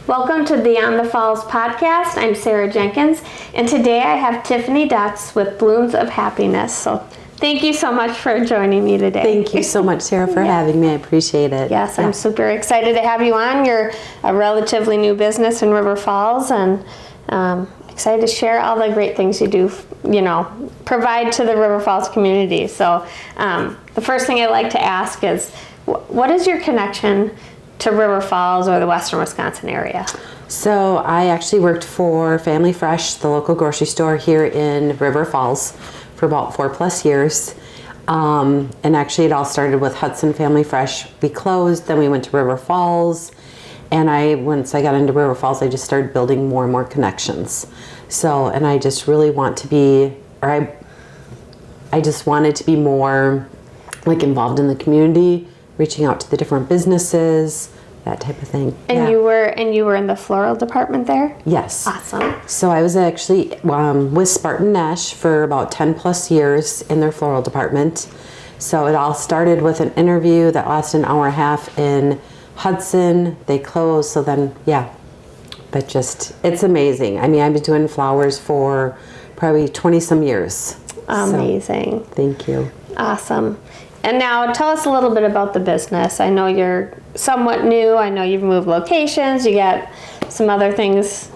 Welcome to Beyond the Falls podcast. I'm Sarah Jenkins, and today I have Tiffany Dux with Blooms of Happiness. So thank you so much for joining me today. Thank you so much, Sarah, for having me. I appreciate it. Yes, I'm super excited to have you on. You're a relatively new business in River Falls, and excited to share all the great things you do, provide to the River Falls community. So the first thing I'd like to ask is, what is your connection to River Falls or the Western Wisconsin area? So I actually worked for Family Fresh, the local grocery store here in River Falls, for about 4+ years. And actually it all started with Hudson Family Fresh. We closed, then we went to River Falls. And once I got into River Falls, I just started building more and more connections. And I just really want to be, I just wanted to be more involved in the community, reaching out to the different businesses, that type of thing. And you were in the floral department there? Yes. Awesome. So I was actually with Spartan Nash for about 10+ years in their floral department. So it all started with an interview that lasted an hour and a half in Hudson. They closed, so then, but just, it's amazing. I mean, I've been doing flowers for probably 20-some years. Amazing. So, thank you. Awesome. And now tell us a little bit about the business. I know you're somewhat new. I know you've moved locations. You got some other things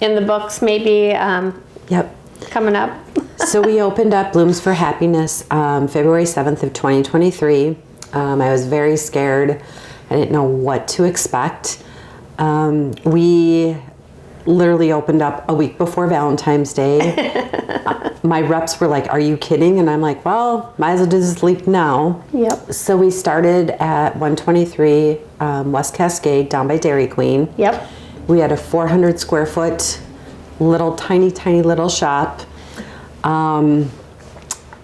in the books maybe coming up. So we opened up Blooms for Happiness February 7th of 2023. I was very scared. I didn't know what to expect. We literally opened up a week before Valentine's Day. My reps were like, "Are you kidding?" And I'm like, "Well, might as well just leave now." Yep. So we started at 123 West Cascade down by Dairy Queen. Yep. We had a 400 square foot little tiny little shop.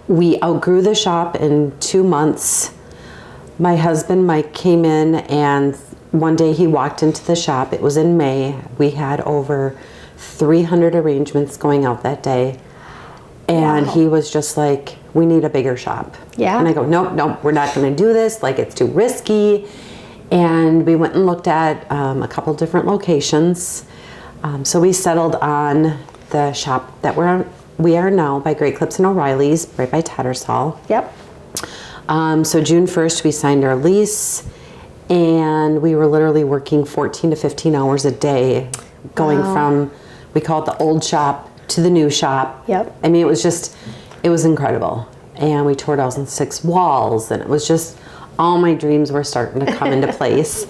We outgrew the shop in 2 months. My husband Mike came in, and one day he walked into the shop. It was in May. We had over 300 arrangements going out that day. And He was just like, "We need a bigger shop." Yeah. And I go, nope, we're not going to do this. It's too risky. And we went and looked at a couple different locations. So we settled on the shop that we are now by Great Clips and O'Reilly's, right by Tattersall. Yep. So June 1st, we signed our lease, and we were literally working 14 to 15 hours a day, going from, we call it the old shop to the new shop. Yep. I mean, it was incredible. And we tore down 6 walls, and it was just, all my dreams were starting to come into place.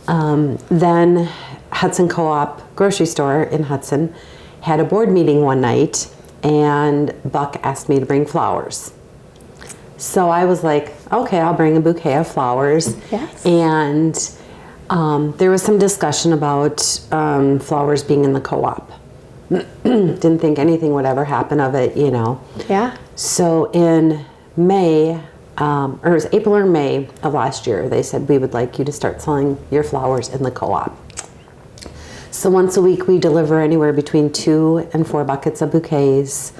Then Hudson Co-op grocery store in Hudson had a board meeting one night, and Buck asked me to bring flowers. So I was like, okay, I'll bring a bouquet of flowers. Yes. And there was some discussion about flowers being in the co-op. Didn't think anything would ever happen of it, Yeah. So in May, or it was April or May of last year, they said, "We would like you to start selling your flowers in the co-op." So once a week we deliver anywhere between 2 and 4 buckets of bouquets.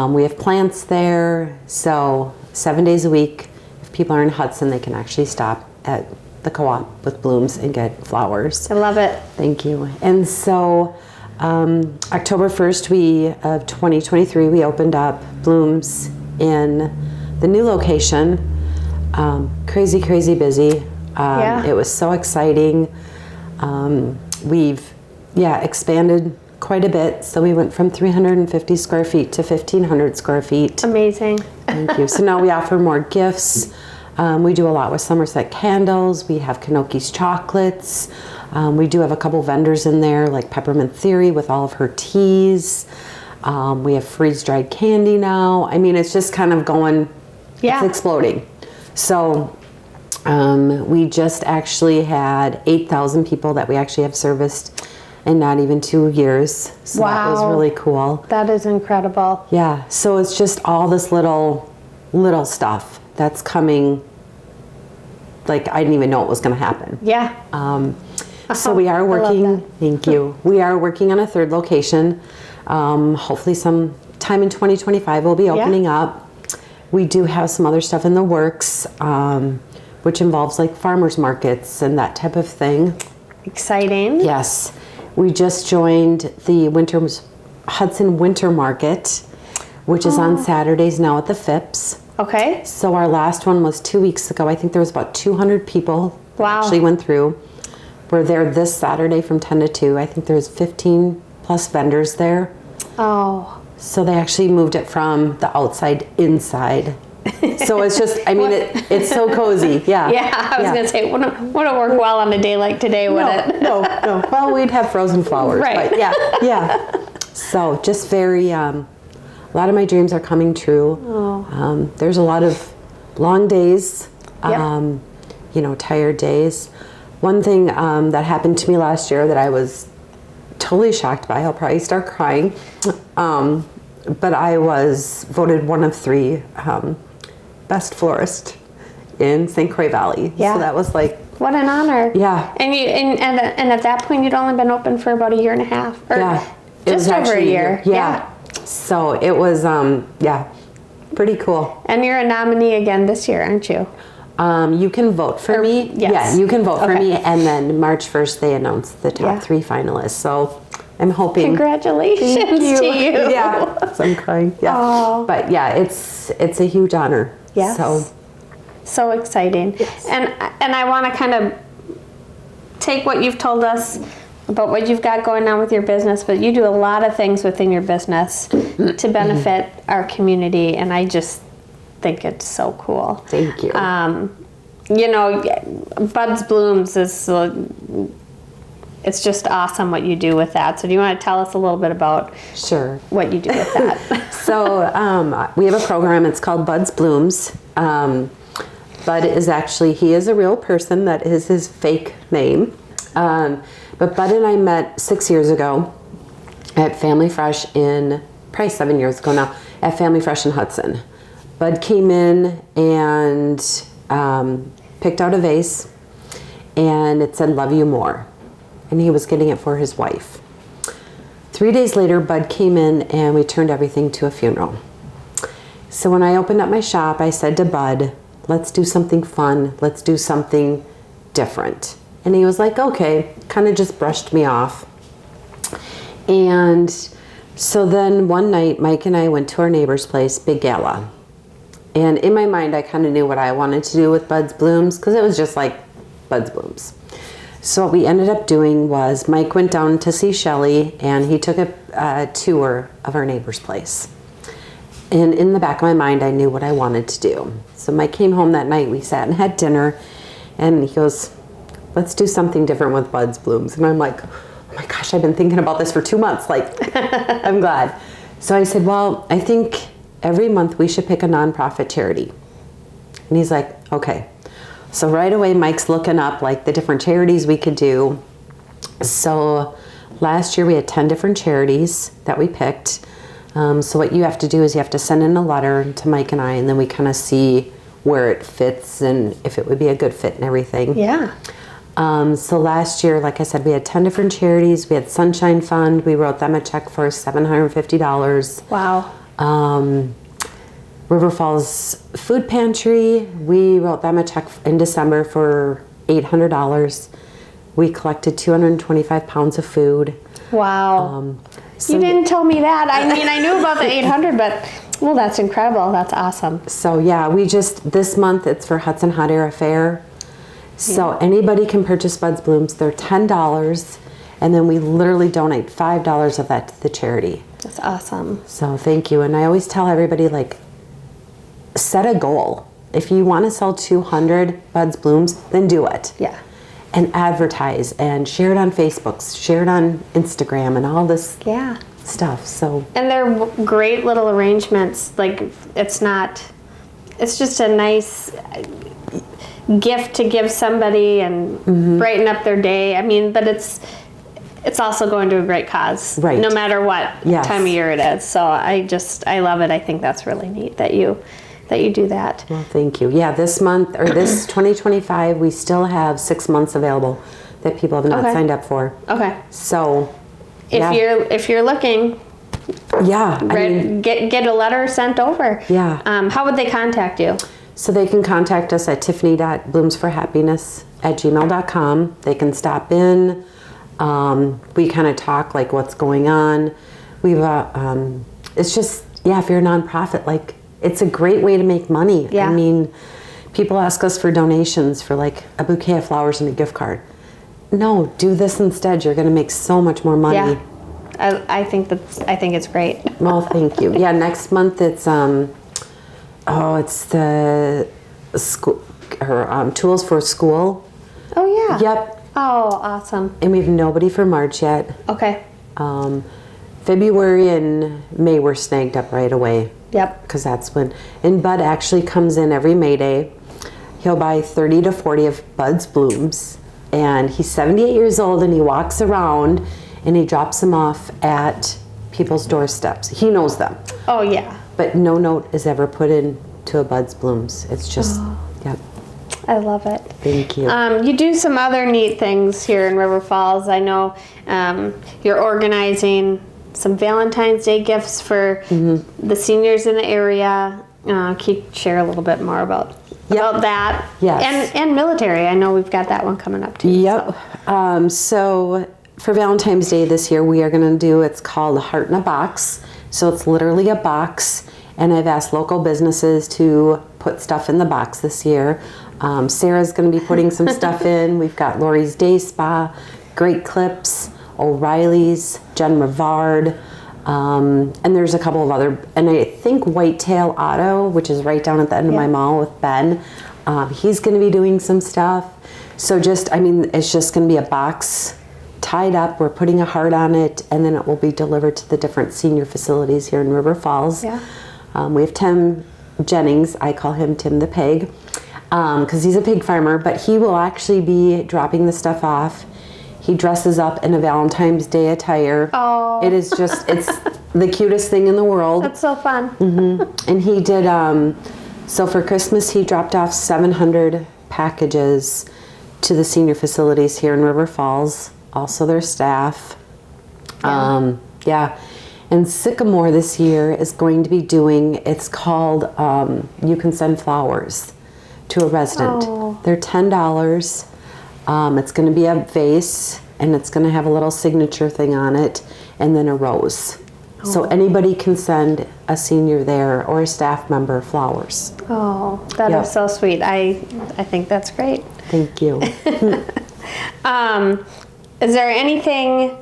We have plants there, so 7 days a week, if people are in Hudson, they can actually stop at the co-op with Blooms and get flowers. I love it. Thank you. And so October 1st of 2023, we opened up Blooms in the new location. Crazy busy. It was so exciting. We've expanded quite a bit. So we went from 350 square feet to 1,500 square feet. Amazing. Thank you. So now we offer more gifts. We do a lot with Somerset candles. We have Kanoki's chocolates. We do have a couple vendors in there, like Peppermint Theory with all of her teas. We have freeze-dried candy now. I mean, it's just kind of going, it's exploding. So we just actually had 8,000 people that we actually have serviced in not even 2 years. So that was really cool. That is incredible. Yeah, so it's just all this little stuff that's coming. I didn't even know it was going to happen. Yeah. So we are working, thank you. We are working on a 3rd location. Hopefully sometime in 2025 we'll be opening up. We do have some other stuff in the works, which involves farmers markets and that type of thing. Exciting. Yes. We just joined the Hudson Winter Market, which is on Saturdays now at the Phipps. Okay. So our last one was 2 weeks ago. I think there was about 200 people actually went through. We're there this Saturday from 10 to 2. I think there's 15 plus vendors there. Oh. So they actually moved it from the outside inside. So it's just, I mean, it's so cozy. Yeah. Yeah, I was going to say, wouldn't work well on a day like today, would it? No. Well, we'd have frozen flowers. Right. But yeah. So just very, a lot of my dreams are coming true. Oh. There's a lot of long days, Yep. Tired days. One thing that happened to me last year that I was totally shocked by, I'll probably start crying, but I was voted one of 3 best florist in St. Croix Valley. Yeah. So that was like, what an honor. Yeah. And at that point, you'd only been open for about 1.5 years. Or it was just over a actually year. Yeah. So it was, pretty cool. And you're a nominee again this year, aren't you? You can vote for me. Yes. Yeah, you can vote for Okay. me. And then March 1st, they announced the top 3 finalists. So I'm hoping. Congratulations to you. Yeah. So I'm crying. Yeah. Oh. But yeah, it's a huge honor. Yes. So exciting. Yes. And I want to kind of take what you've told us about what you've got going on with your business, but you do a lot of things within your business to benefit our community, and I just think it's so cool. Thank you. Buds Blooms is it's just awesome what you do with that. So do you want to tell us a little bit about Sure. what you do with that? So we have a program. It's called Buds Blooms. Bud is actually, he is a real person. That is his fake name. But Bud and I met 6 years ago at Family Fresh probably 7 years ago now, at Family Fresh in Hudson. Bud came in and picked out a vase, and it said, "Love you more." And he was getting it for his wife. 3 days later, Bud came in and we turned everything to a funeral. So when I opened up my shop, I said to Bud, "Let's do something fun. Let's do something different." And he was like, "Okay," kind of just brushed me off. And so then one night, Mike and I went to our neighbor's place, big gala. And in my mind, I kind of knew what I wanted to do with Buds Blooms, because it was just like Buds Blooms. So what we ended up doing was Mike went down to see Shelly, and he took a tour of our neighbor's place. And in the back of my mind, I knew what I wanted to do. So Mike came home that night, we sat and had dinner, and he goes, "Let's do something different with Buds Blooms." And I'm like, "Oh my gosh, I've been thinking about this for 2 months. Like, I'm glad." So I said, "Well, I think every month we should pick a nonprofit charity." And he's like, "Okay." So right away, Mike's looking up like the different charities we could do. So last year we had 10 different charities that we picked. So what you have to do is you have to send in a letter to Mike and I, and then we kind of see where it fits and if it would be a good fit and everything. Yeah. So last year, like I said, we had 10 different charities. We had Sunshine Fund. We wrote them a check for $750. Wow. River Falls Food Pantry, we wrote them a check in December for $800. We collected 225 pounds of food. Wow. So you didn't tell me that. I mean, I knew about the 800, but well, that's incredible. That's awesome. So yeah, this month it's for Hudson Hot Air Affair. So anybody can purchase Buds Blooms. They're $10, and then we literally donate $5 of that to the charity. That's awesome. So thank you. And I always tell everybody, like, set a goal. If you want to sell 200 Buds Blooms, then do it. Yeah. And advertise and share it on Facebook, share it on Instagram, and all this stuff. So. And they're great little arrangements. Like, it's just a nice gift to give somebody and brighten up their day. I mean, but it's also going to a great cause, right? No matter what time of year it is. So I love it. I think that's really neat that you do that. Well, thank you. Yeah, this month or this 2025, we still have 6 months available that people have not signed up for. Okay. So if you're looking, get a letter sent over. Yeah. How would they contact you? So they can contact us at tiffany.bloomsforhappiness@gmail.com. They can stop in. We kind of talk like what's going on. It's just, if you're a nonprofit, like it's a great way to make money. Yeah. I mean, people ask us for donations for like a bouquet of flowers and a gift card. No, do this instead. You're going to make so much more money. Yeah. I think it's great. Well, thank you. Yeah, next month it's it's the school or tools for school. Oh yeah. Yep. Oh, awesome. And we have nobody for March yet. Okay. February and May were snagged up right away. Yep. Because that's when, and Bud actually comes in every May Day. He'll buy 30 to 40 of Bud's blooms, and he's 78 years old, and he walks around and he drops them off at people's doorsteps. He knows them. Oh yeah. But no note is ever put in to a Bud's blooms. It's just, yep. I love it. Thank you. You do some other neat things here in River Falls. I know you're organizing some Valentine's Day gifts for the seniors in the area. Can you share a little bit more about that? Yes. And military. I know we've got that one coming up too. Yep. So for Valentine's Day this year, we are going to do, it's called Heart in a Box. So it's literally a box, and I've asked local businesses to put stuff in the box this year. Sarah's going to be putting some stuff in. We've got Lori's Day Spa, Great Clips, O'Reilly's, Jen Rivard, and there's a couple of other, and I think Whitetail Auto, which is right down at the end of my mall with Ben. He's going to be doing some stuff. So it's just going to be a box tied up. We're putting a heart on it, and then it will be delivered to the different senior facilities here in River Falls. Yeah. We have Tim Jennings. I call him Tim the Pig because he's a pig farmer, but he will actually be dropping the stuff off. He dresses up in a Valentine's Day attire. Oh. It is just, it's the cutest thing in the world. That's so fun. And he did, so for Christmas, he dropped off 700 packages to the senior facilities here in River Falls, also their staff. And Sycamore this year is going to be doing, it's called You Can Send Flowers to a Resident. Oh. They're $10. It's going to be a vase, and it's going to have a little signature thing on it, and then a rose. So anybody can send a senior there or a staff member flowers. Oh, that is so sweet. I think that's great. Thank you. Is there anything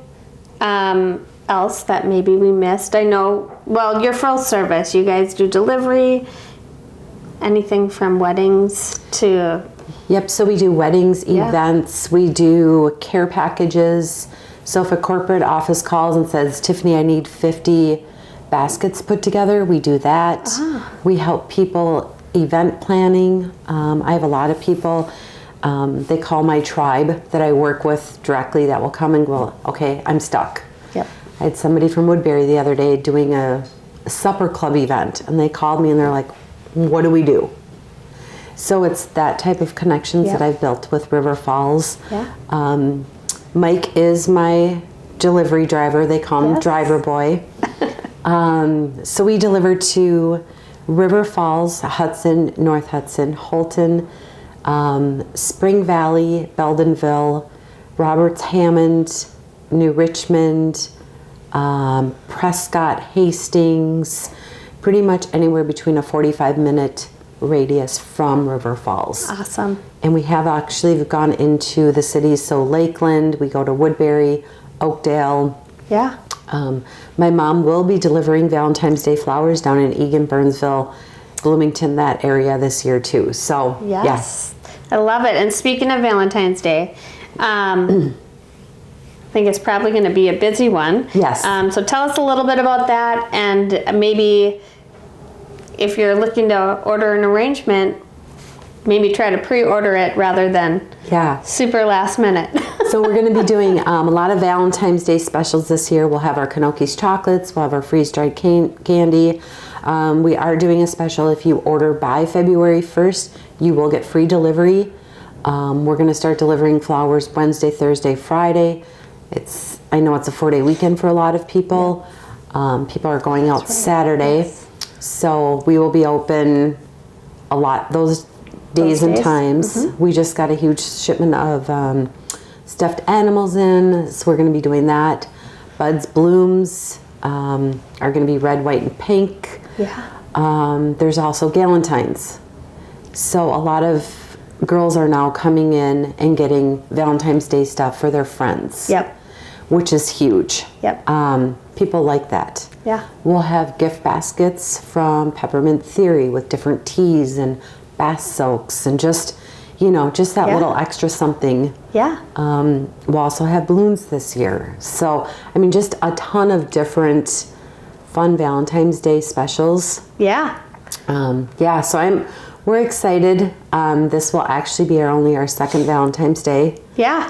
else that maybe we missed? I know, well, you're full service. You guys do delivery, anything from weddings to... Yep, so we do weddings, events, we do care packages. So if a corporate office calls and says, Tiffany, I need 50 baskets put together, we do that. We help people event planning. I have a lot of people, they call my tribe that I work with directly that will come and go, okay, I'm stuck. Yep. I had somebody from Woodbury the other day doing a supper club event, and they called me and they're like, what do we do? So it's that type of connections that I've built with River Falls. Yeah. Mike is my delivery driver. They call him Driver Boy. So we deliver to River Falls, Hudson, North Hudson, Holton, Spring Valley, Beldenville, Roberts Hammond, New Richmond, Prescott, Hastings, pretty much anywhere between a 45-minute radius from River Falls. Awesome. And we have actually gone into the cities, so Lakeland, we go to Woodbury, Oakdale. Yeah. My mom will be delivering Valentine's Day flowers down in Eagan, Burnsville, Bloomington, that area this year too. So, yes. I love it. And speaking of Valentine's Day, I think it's probably going to be a busy one. Yes. So tell us a little bit about that, and maybe if you're looking to order an arrangement, maybe try to pre-order it rather than super last minute. So we're going to be doing a lot of Valentine's Day specials this year. We'll have our Kanokis chocolates, we'll have our freeze-dried candy. We are doing a special. If you order by February 1st, you will get free delivery. We're going to start delivering flowers Wednesday, Thursday, Friday. I know it's a 4-day weekend for a lot of people. People are going out Saturday. Yes. So we will be open a lot those days and days. times. We just got a huge shipment of stuffed animals in, so we're going to be doing that. Buds Blooms are going to be red, white, and pink. Yeah. There's also Galentine's. So a lot of girls are now coming in and getting Valentine's Day stuff for their friends. Yep. Which is huge. Yep. People like that. Yeah. We'll have gift baskets from Peppermint Theory with different teas and bath soaks and just, just that Yeah. little extra something. Yeah. We'll also have balloons this year. So, I mean, just a ton of different fun Valentine's Day specials. Yeah. So we're excited. This will actually be our second Valentine's Day. Yeah.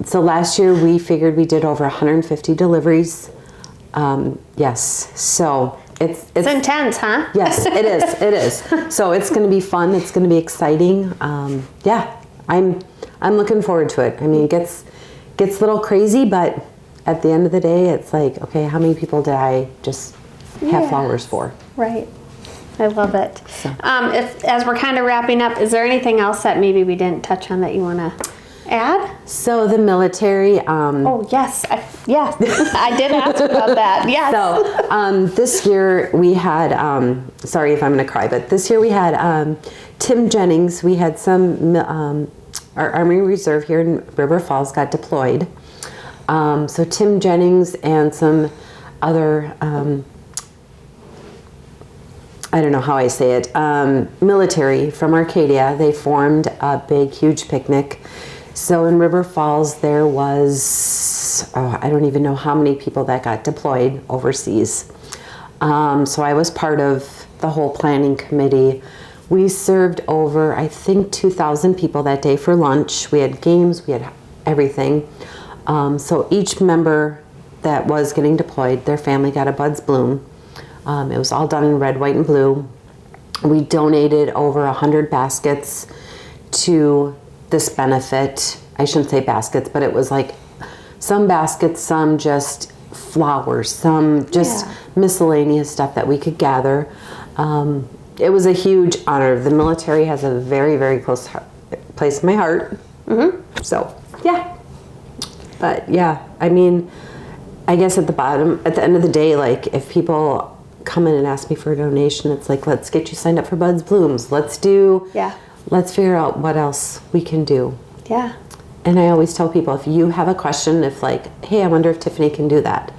So last year we figured we did over 150 deliveries. Yes. So it's intense, huh? Yes, it is. It is. So it's going to be fun. It's going to be exciting. I'm looking forward to it. I mean, it gets a little crazy, but at the end of the day, it's like, okay, how many people did I just have flowers for? Right. I love it. So. As we're kind of wrapping up, is there anything else that maybe we didn't touch on that you want to add? So the military. Oh yes, yes. I did ask about that. Yes. So this year we had. Sorry if I'm going to cry, but this year we had Tim Jennings. We had some. Our Army Reserve here in River Falls got deployed. So Tim Jennings and some other. I don't know how I say it. Military from Arcadia. They formed a big, huge picnic. So in River Falls, there was, I don't even know how many people that got deployed overseas. So I was part of the whole planning committee. We served over, I think, 2,000 people that day for lunch. We had games, we had everything. So each member that was getting deployed, their family got a Buds Bloom. It was all done in red, white, and blue. We donated over 100 baskets to this benefit. I shouldn't say baskets, but it was like some baskets, some just flowers, some just miscellaneous stuff that we could gather. It was a huge honor. The military has a very, very close place in my heart. So, yeah. But yeah, I mean, I guess at the end of the day, like if people come in and ask me for a donation, it's like, let's get you signed up for Buds Blooms. Let's figure out what else we can do. Yeah. And I always tell people, if you have a question, if like, hey, I wonder if Tiffany can do that,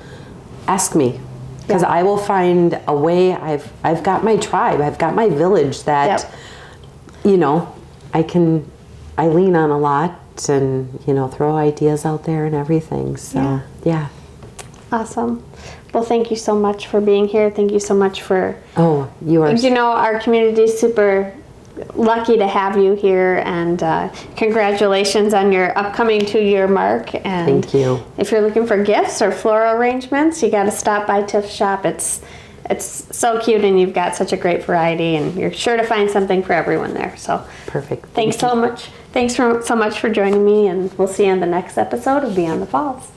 ask me. Because I will find a way. I've got my tribe. I've got my village that, I lean on a lot and, throw ideas out there and everything. So, yeah. Awesome. Well, thank you so much for being here. Thank you so much for... Oh, you are... our community is super lucky to have you here, and congratulations on your upcoming 2-year mark. And thank you. If you're looking for gifts or floral arrangements, you got to stop by Tiff's shop. It's so cute, and you've got such a great variety, and you're sure to find something for everyone there. So perfect. Thanks so much. Thanks so much for joining me, and we'll see you on the next episode of Beyond the Falls.